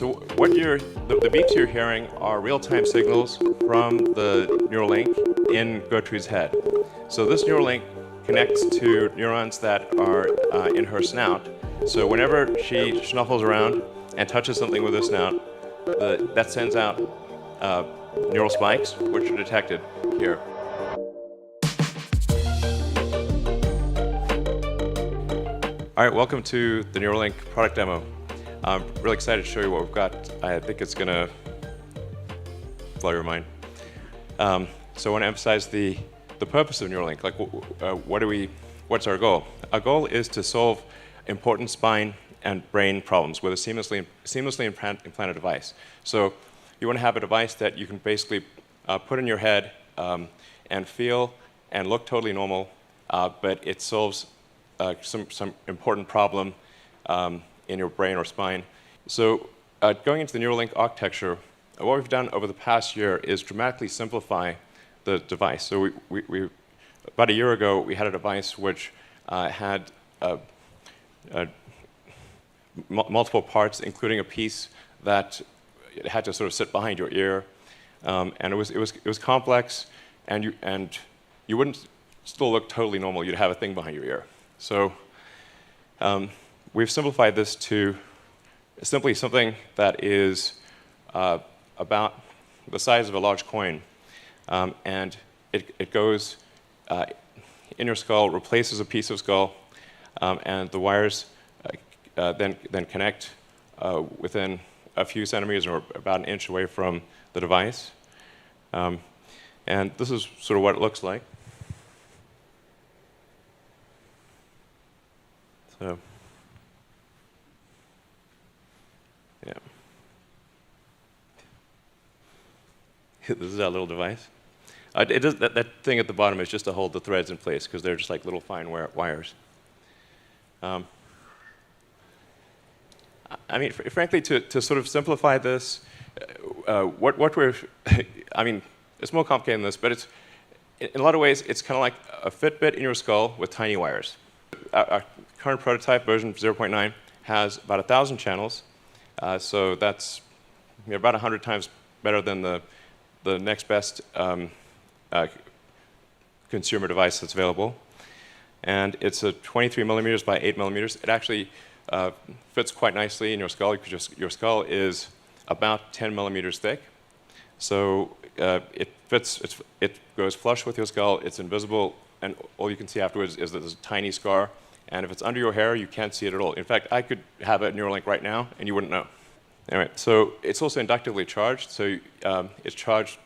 So the beeps you're hearing are real-time signals from the Neuralink in Gertrude's head. So this Neuralink connects to neurons that are in her snout. So whenever she snuffles around and touches something with her snout, that sends out neural spikes, which are detected here. All right, welcome to the Neuralink product demo. I'm really excited to show you what we've got. I think it's going to blow your mind. So I want to emphasize the purpose of Neuralink. Like, what's our goal? Our goal is to solve important spine and brain problems with a seamlessly implanted device. So you want to have a device that you can basically put in your head and feel and look totally normal, but it solves some important problem in your brain or spine. So going into the Neuralink architecture, what we've done over the past year is dramatically simplify the device. So about a year ago, we had a device which had multiple parts, including a piece that had to sort of sit behind your ear, and it was complex, and you wouldn't still look totally normal. You'd have a thing behind your ear. So we've simplified this to simply something that is about the size of a large coin, and it goes in your skull, replaces a piece of skull, and the wires then connect within a few centimeters or about an inch away from the device. And this is sort of what it looks like. So, yeah. This is our little device. That thing at the bottom is just to hold the threads in place, because they're just like little fine wires. I mean, frankly, to sort of simplify this, what we're, I mean, it's more complicated than this, but in a lot of ways, it's kind of like a Fitbit in your skull with tiny wires. Our current prototype, version 0.9, has about 1,000 channels, so that's about 100 times better than the next best consumer device that's available. And it's a 23 millimeters by 8 millimeters. It actually fits quite nicely in your skull, because your skull is about 10 millimeters thick. So it goes flush with your skull, it's invisible, and all you can see afterwards is that there's a tiny scar. And if it's under your hair, you can't see it at all. In fact, I could have a Neuralink right now, and you wouldn't know. Anyway, so it's also inductively charged. So it's charged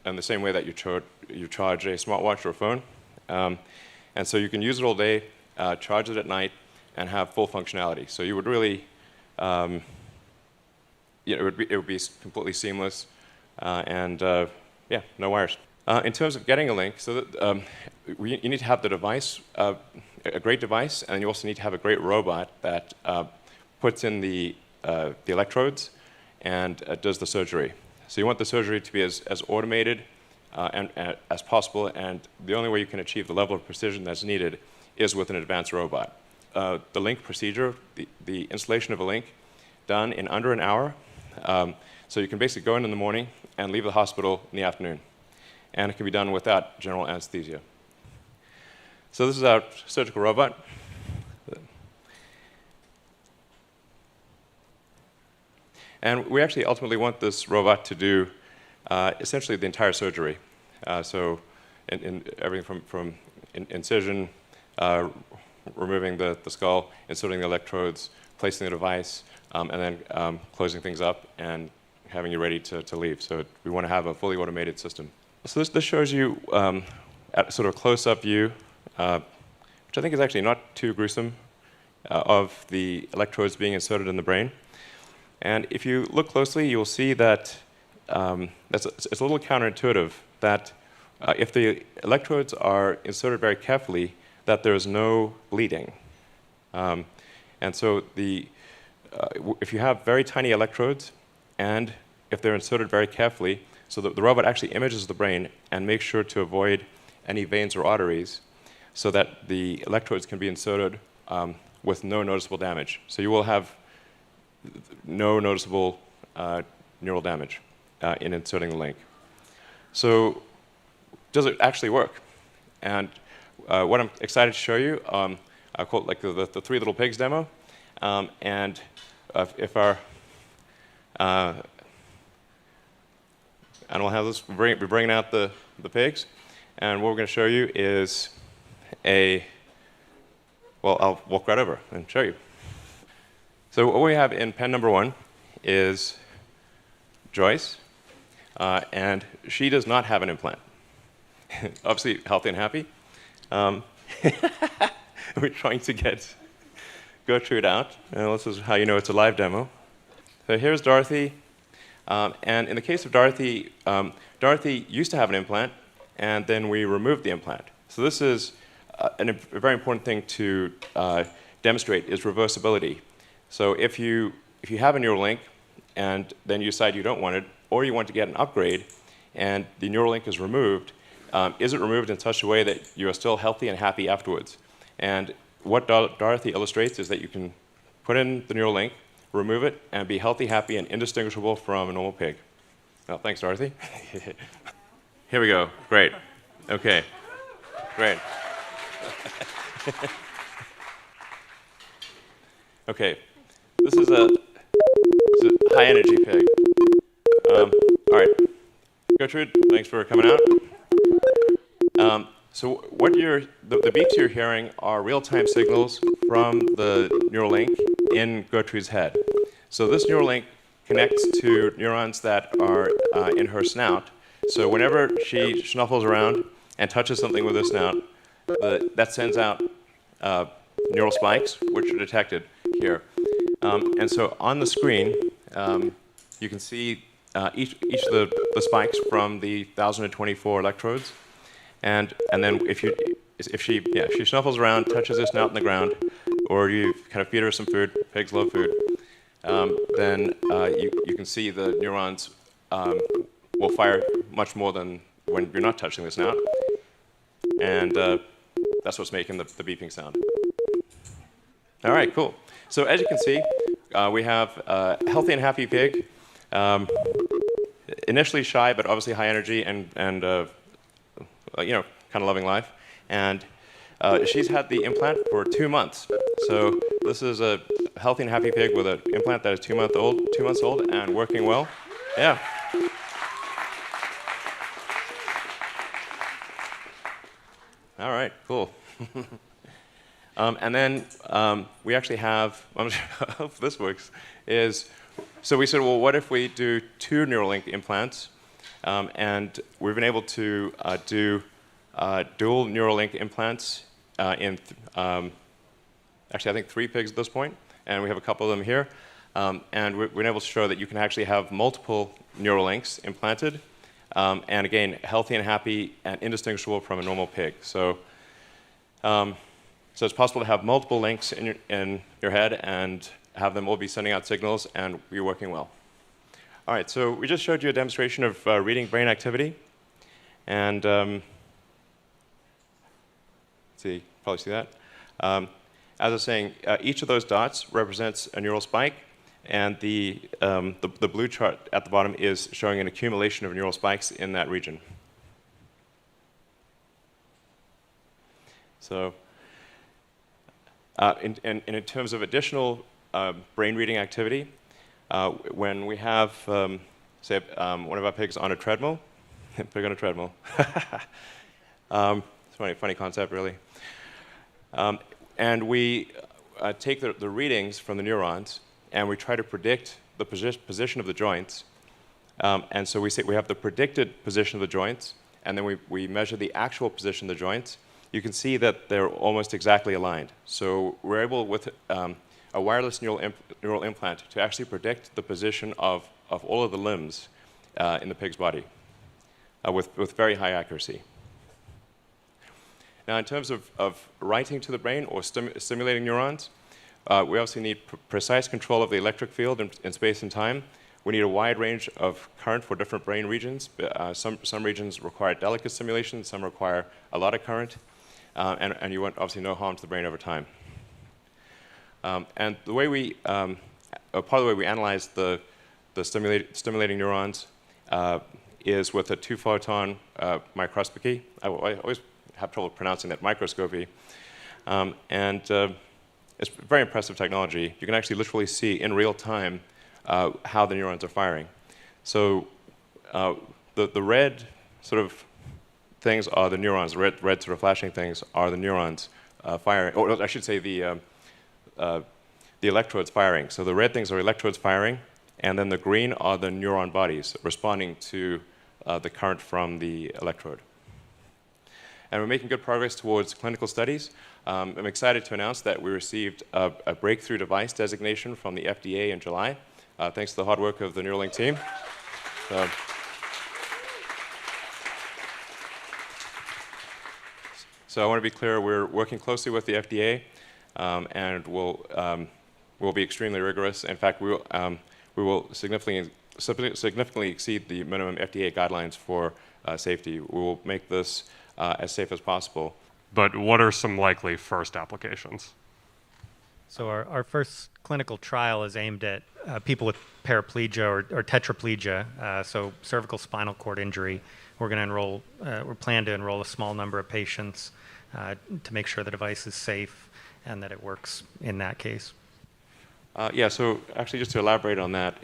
in the same way that you charge a smartwatch or a phone. And so you can use it all day, charge it at night, and have full functionality. So you would really, it would be completely seamless, and yeah, no wires. In terms of getting a link, so that, you need to have the device, a great device, and you also need to have a great robot that puts in the electrodes and does the surgery. So you want the surgery to be as automated as possible, and the only way you can achieve the level of precision that's needed is with an advanced robot. The link procedure, the installation of a link, done in under an hour. So you can basically go in the morning and leave the hospital in the afternoon. And it can be done without general anesthesia. So this is our surgical robot. And we actually ultimately want this robot to do essentially the entire surgery. So in everything from incision, removing the skull, inserting the electrodes, placing the device, and then closing things up and having you ready to leave. So we want to have a fully automated system. So this shows you at sort of a close-up view, which I think is actually not too gruesome, of the electrodes being inserted in the brain. And if you look closely, you'll see that it's a little counterintuitive that if the electrodes are inserted very carefully, that there's no bleeding. And so if you have very tiny electrodes, and if they're inserted very carefully, so that the robot actually images the brain and makes sure to avoid any veins or arteries, so that the electrodes can be inserted with no noticeable damage. So you will have no noticeable neural damage in inserting the link. So does it actually work? And what I'm excited to show you, I'll call it like the Three Little Pigs demo. And if our animal handlers, we're bringing out the pigs. And what we're going to show you is well, I'll walk right over and show you. So what we have in pen number 1 is Joyce. And she does not have an implant. Obviously, healthy and happy. We're trying to get Gertrude out. And this is how you know it's a live demo. So here's Dorothy. And in the case of Dorothy, Dorothy used to have an implant, and then we removed the implant. So this is a very important thing to demonstrate is reversibility. So if you have a Neuralink, and then you decide you don't want it, or you want to get an upgrade, and the Neuralink is removed, is it removed in such a way that you are still healthy and happy afterwards? And what Dorothy illustrates is that you can put in the Neuralink, remove it, and be healthy, happy, and indistinguishable from a normal pig. Well, thanks, Dorothy. Here we go. Great. OK. Great. OK. This is a high-energy pig. All right. Gertrude, thanks for coming out. So what the beeps you're hearing are real-time signals from the Neuralink in Gertrude's head. So this Neuralink connects to neurons that are in her snout. So whenever she snuffles around and touches something with her snout, that sends out neural spikes, which are detected here. And so on the screen, you can see each of the spikes from the 1,024 electrodes. And then if she snuffles around, touches her snout in the ground, or you kind of feed her some food, pigs love food, then you can see the neurons will fire much more than when you're not touching the snout. And that's what's making the beeping sound. All right, cool. So as you can see, we have a healthy and happy pig, initially shy, but obviously high energy and kind of loving life. And she's had the implant for 2 months. So this is a healthy and happy pig with an implant that is 2 months old and working well. Yeah. All right, cool. And then we actually have, I hope this works, so we said, well, what if we do 2 Neuralink implants? And we've been able to do dual Neuralink implants in, actually, I think 3 pigs at this point, and we have a couple of them here. And we've been able to show that you can actually have multiple Neuralinks implanted, and again, healthy and happy and indistinguishable from a normal pig. So it's possible to have multiple links in your head and have them all be sending out signals and be working well. All right, so we just showed you a demonstration of reading brain activity. And let's see, probably see that. As I was saying, each of those dots represents a neural spike, and the blue chart at the bottom is showing an accumulation of neural spikes in that region. So in terms of additional brain reading activity, when we have, say, one of our pigs on a treadmill, pig on a treadmill. It's a funny concept, really. And we take the readings from the neurons, and we try to predict the position of the joints. And so we have the predicted position of the joints, and then we measure the actual position of the joints. You can see that they're almost exactly aligned. So we're able, with a wireless neural implant, to actually predict the position of all of the limbs in the pig's body with very high accuracy. Now, in terms of writing to the brain or stimulating neurons, we obviously need precise control of the electric field in space and time. We need a wide range of current for different brain regions. Some regions require delicate stimulation, some require a lot of current, and you want obviously no harm to the brain over time. And the way part of the way we analyze the the stimulating neurons is with a 2-photon microscopy. I always have trouble pronouncing that, microscopy. It's very impressive technology. You can actually literally see in real time how the neurons are firing. So the red sort of things are the neurons. The red sort of flashing things are the neurons firing, or I should say the electrodes firing. So the red things are electrodes firing, and then the green are the neuron bodies responding to the current from the electrode. And we're making good progress towards clinical studies. I'm excited to announce that we received a breakthrough device designation from the FDA in July, thanks to the hard work of the Neuralink team. So I want to be clear, we're working closely with the FDA, and we'll be extremely rigorous. In fact, we will significantly exceed the minimum FDA guidelines for safety. We will make this as safe as possible. But what are some likely first applications? So our first clinical trial is aimed at people with paraplegia or tetraplegia, so cervical spinal cord injury. We're going to enroll, we plan to enroll a small number of patients to make sure the device is safe and that it works in that case. Yeah, so actually just to elaborate on that,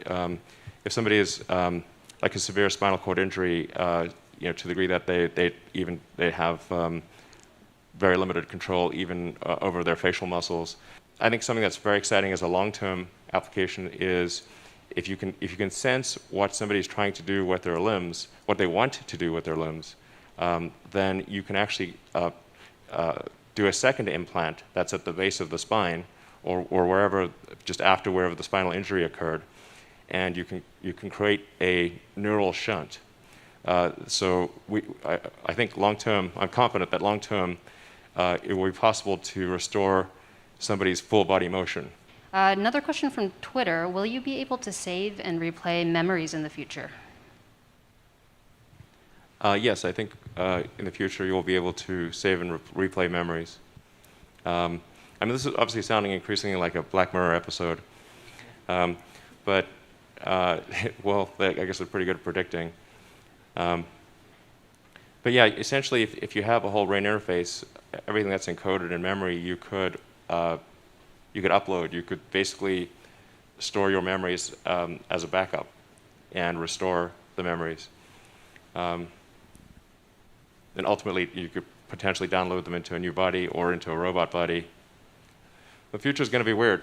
if somebody is like a severe spinal cord injury, to the degree that they have very limited control even over their facial muscles. I think something that's very exciting as a long-term application is if you can sense what somebody's trying to do with their limbs, what they want to do with their limbs, then you can actually do a second implant that's at the base of the spine or wherever, just after wherever the spinal injury occurred, and you can create a neural shunt. So I think long-term, I'm confident that long-term it will be possible to restore somebody's full body motion. Another question from Twitter, will you be able to save and replay memories in the future? Yes, I think in the future you'll be able to save and replay memories. I mean, this is obviously sounding increasingly like a Black Mirror episode, but well, I guess they're pretty good at predicting. But yeah, essentially, if you have a whole brain interface, everything that's encoded in memory, you could upload. You could basically store your memories as a backup and restore the memories. And ultimately, you could potentially download them into a new body or into a robot body. The future is going to be weird.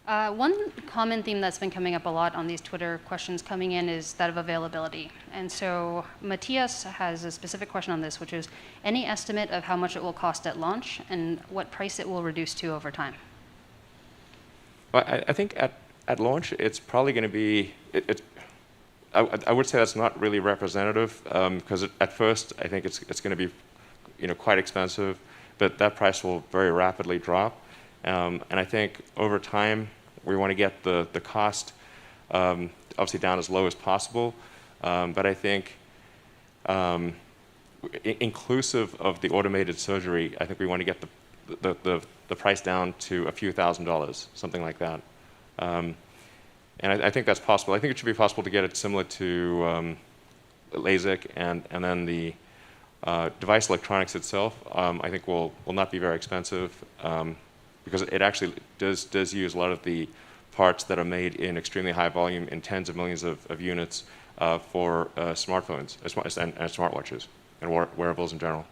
One common theme that's been coming up a lot on these Twitter questions coming in is that of availability. And so Matthias has a specific question on this, which is, any estimate of how much it will cost at launch and what price it will reduce to over time? Well, I think at launch, it's probably going to be, I would say that's not really representative, because at first, I think it's going to be quite expensive, but that price will very rapidly drop. And I think over time, we want to get the cost obviously down as low as possible. But I think inclusive of the automated surgery, I think we want to get the price down to a few $1,000s, something like that. And I think that's possible. I think it should be possible to get it similar to LASIK, and then the device electronics itself, I think will not be very expensive. Because it actually does use a lot of the parts that are made in extremely high volume in tens of millions of units for smartphones and smartwatches and wearables in general.